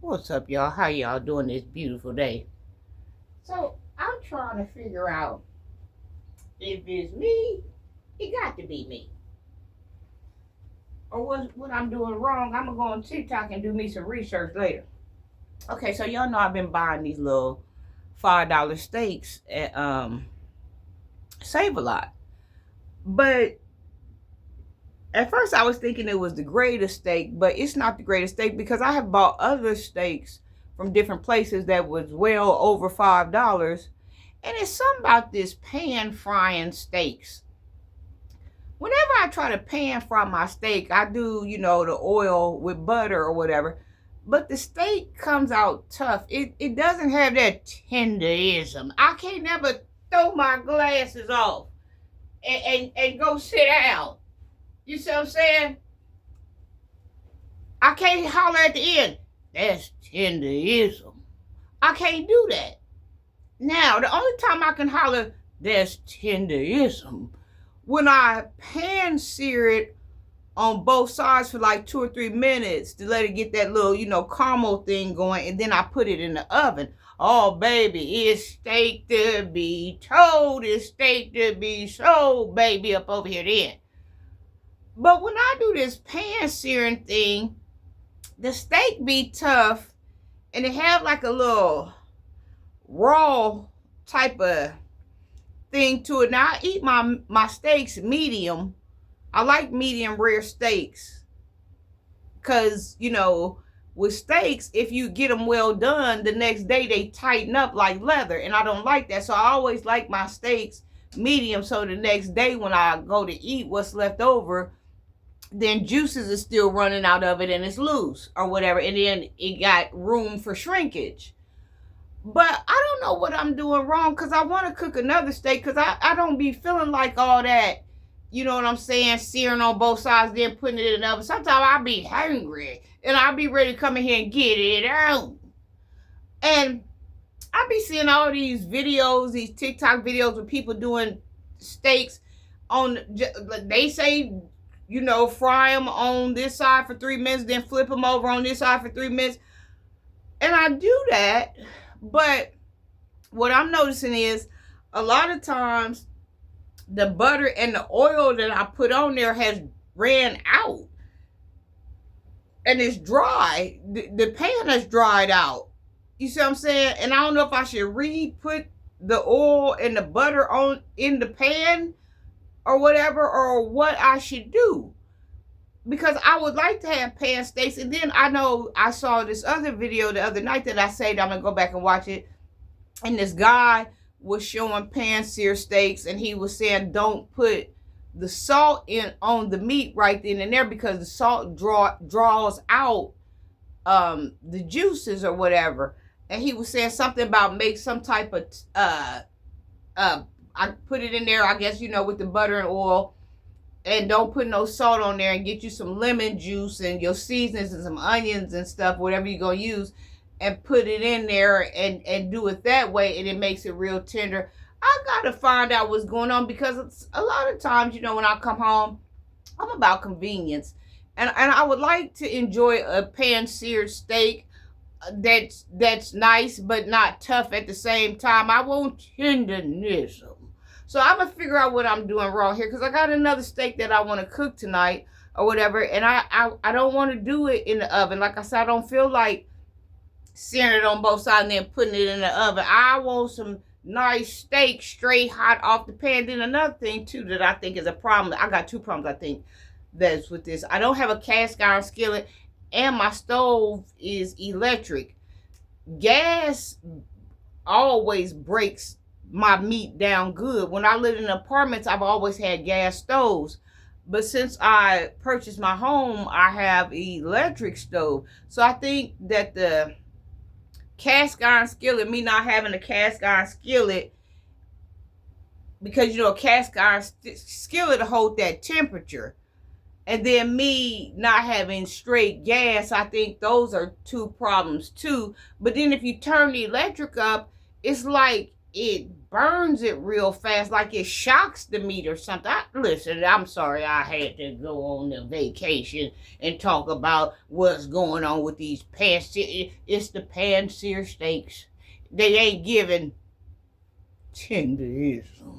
What's up, y'all? How y'all doing this beautiful day? So, I'm trying to figure out if it's me, it got to be me. Or what I'm doing wrong. I'm going to go on TikTok and do me some research later. Okay, so y'all know I've been buying these little $5 steaks at Save a Lot. But at first I was thinking it was the greatest steak, but it's not the greatest steak because I have bought other steaks from different places that was well over $5. And it's something about this pan frying steaks. Whenever I try to pan fry my steak, I do, the oil with butter or whatever. But the steak comes out tough. It doesn't have that tenderism. I can't never throw my glasses off and go sit down. You see what I'm saying? I can't holler at the end. That's tenderism. I can't do that. Now, the only time I can holler, that's tenderism, when I pan sear it on both sides for like 2 or 3 minutes to let it get that little, caramel thing going, and then I put it in the oven. Oh, baby, it's steak to be told. It's steak to be sold, baby, up over here then. But when I do this pan searing thing, the steak be tough, and it have like a little raw type of thing to it. Now, I eat my steaks medium. I like medium rare steaks because, with steaks, if you get them well done, the next day they tighten up like leather, and I don't like that. So I always like my steaks medium, so the next day when I go to eat what's left over, then juices are still running out of it and it's loose or whatever, and then it got room for shrinkage. But I don't know what I'm doing wrong, because I want to cook another steak, because I don't be feeling like all that, you know what I'm saying, searing on both sides, then putting it in the oven. Sometimes I be hungry and I be ready to come in here and get it out. And I be seeing all these videos, these TikTok videos with people doing steaks on, they say, fry them on this side for 3 minutes, then flip them over on this side for 3 minutes. And I do that, but what I'm noticing is a lot of times the butter and the oil that I put on there has ran out. And it's dry. The pan has dried out. You see what I'm saying? And I don't know if I should re-put the oil and the butter in the pan or whatever, or what I should do, because I would like to have pan steaks. And then I know I saw this other video the other night that I saved. I'm gonna go back and watch it, and this guy was showing pan sear steaks, and he was saying don't put the salt in on the meat right then and there, because the salt draws out the juices or whatever. And he was saying something about make some type of I put it in there, I guess, with the butter and oil, and don't put no salt on there, and get you some lemon juice and your seasonings and some onions and stuff, whatever you're going to use, and put it in there and do it that way, and it makes it real tender. I got to find out what's going on, because it's, a lot of times, when I come home, I'm about convenience. And I would like to enjoy a pan-seared steak that's nice but not tough at the same time. I want tenderism. So I'm going to figure out what I'm doing wrong here, because I got another steak that I want to cook tonight or whatever, and I don't want to do it in the oven. Like I said, I don't feel like searing it on both sides and then putting it in the oven. I want some nice steak straight hot off the pan. Then another thing, too, that I think is a problem. I got 2 problems, I think, that's with this. I don't have a cast iron skillet, and my stove is electric. Gas always breaks my meat down good. When I lived in apartments, I've always had gas stoves. But since I purchased my home, I have an electric stove. So I think that the cast iron skillet, me not having a cast iron skillet, because, a cast iron skillet to hold that temperature. And then me not having straight gas, I think those are 2 problems too. But then if you turn the electric up, it's like it burns it real fast, like it shocks the meat or something. Listen, I'm sorry I had to go on a vacation and talk about what's going on with these it's the pan-seared steaks. They ain't giving Tenderisum.